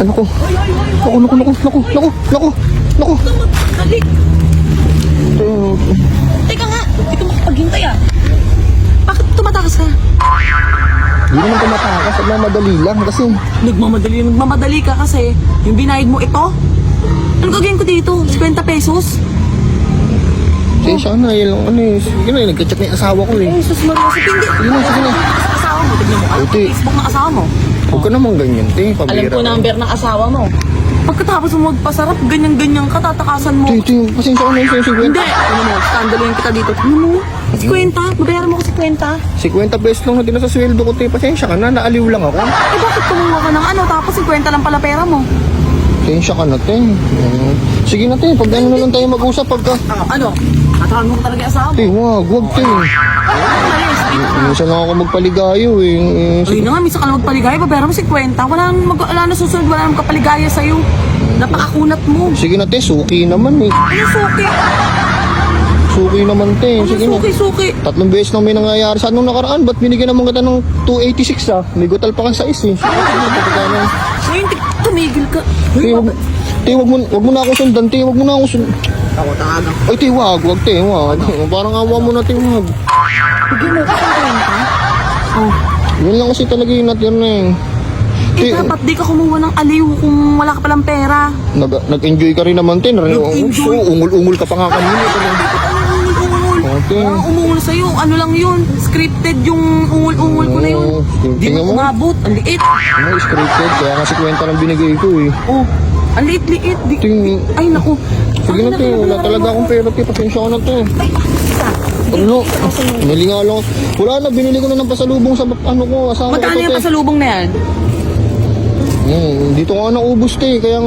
Ano ko? Naku. Dali. Teka nga, hindi ka makapaghintay ah. Bakit tumatakas ka? Hindi naman tumatakas. Nagmamadali lang kasi. Nagmamadali ka kasi yung binayad mo ito. Ano gagawin ko dito? 50 pesos? Siya na, yun lang. Sige na, nagka-chat na yung asawa ko eh. Ay, sus Maria, sige na. Sige na. Sa asawa mo, tignan mo. Ano Buti. Facebook ng asawa mo? Huwag ka naman ganyan, te. Alam Pabira. ko number ng asawa mo. Pagkatapos mo magpasarap, ganyan-ganyan ka, tatakasan mo. Te, pasensya ka na yung 50. Hindi. Ano mo, skandaloin kita dito. Ano mo? 50? Mabayaran mo ko 50? 50 pesos lang na din sa sweldo ko, te. Pasensya ka na, naaliw lang ako. Eh bakit kumuha ka ng ano, tapos 50 lang pala pera mo? Pasensya ka na, te. Sige na, te. Pag ano na lang tayo mag-usap pagka... Ano? Atahan mo ko talaga yung asawa mo? Te, wag, te. Malis, dito ka. Minsan lang ako magpaligayo eh. Ay na nga, minsan ka lang magpaligaya, babayaran mo 50. Wala na susunod, wala nang kapaligaya sa'yo. Napakakunat mo. Sige na, te. Suki naman eh. Ano suki? Suki naman, te. Ano Sige na. suki? 3 beses na may nangyayari sa anong nakaraan. Ba't binigyan naman kita ng 286 ah? May gutal pa kang sa is eh. Ay, hindi, tumigil ka. Te, wag mo na ako sundan, te. Wag mo na ako sundan. Ako talaga. Ay, te, wag, te, wag. Parang awa mo na, te, wag. Bigyan mo ko ng 50? Oh. Yun lang kasi talaga yung natira na eh. Eh, dapat di ka kumuha ng aliw kung wala ka palang pera. Nag-enjoy ka rin naman, te. Nag-enjoy? Ungol-ungol ka pa nga kanina. Okay. Umungol sa'yo. Ano lang yun? Scripted yung ungol-ungol ko na yun. Di tingnan mo mo. umabot. Ang liit. Ano, scripted. Kaya kasi kwenta lang binigay ko eh. Oh. Ang liit-liit. Ay, naku. Sige na, te. Wala talaga akong pera, te. Pasensya ka na, te. Ano? Mali nga lang. Wala na, binili ko na ng pasalubong sa ano ko, asawa ko Magkano to, yung te. pasalubong na yan? Dito ko nga naubos, te. Kaya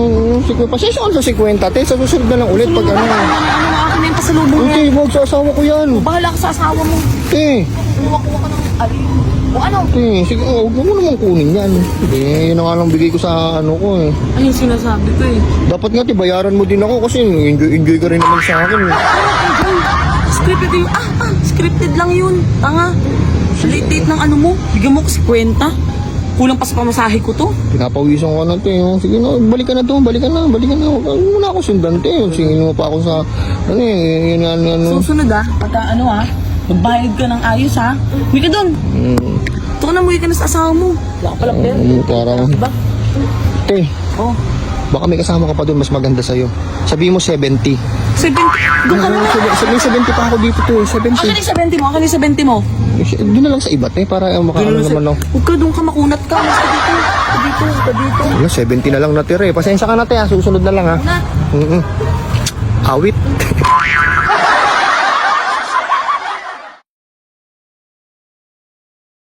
pasensya ka sa 50, te. Sa susunod na lang ulit pag ano. Ano akin na yung pasalubong na Te, yan? wag sa asawa ko yan. Bahala ka sa asawa mo. Te, Kuha ka ng aliw. O ano? te. Sige, huwag mo naman kunin yan. Yun na nga lang bigay ko sa ano ko eh. Ay, yung sinasabi ko eh. Dapat nga, te, bayaran mo din ako kasi enjoy ka rin naman sa akin eh. Scripted yun. Scripted lang yun. Tanga. Late-date ng ano mo. Bigyan mo ko 50. Kulang pa sa pamasahe ko to. Pinapawisan ko na, te. Sige na, balikan na to. Balikan na. Huwag mo na ako sundan, te. Singin mo pa ako sa, ano eh, yun ano. Susunod pagka ano magbayad ka ng ayos Uwi ka dun. Ito ka na, uwi ka na sa asawa mo. Wala ka palang pera. Parang, Diba? te, Oh. baka may kasama ka pa doon, mas maganda sa'yo. Sabihin mo 70. 70. Doon ka na lang. Sabihin 70 pa ako dito, te. 70. Akin yung 70 mo. Akin yung 70 mo. Doon na lang sa iba, te, para makaano naman ako. Huwag ka doon ka makunat ka. Mas ka dito. Ka dito. Wala, 70 na lang natira eh. Pasensya ka na, te. Susunod na lang ha. Na. Awit.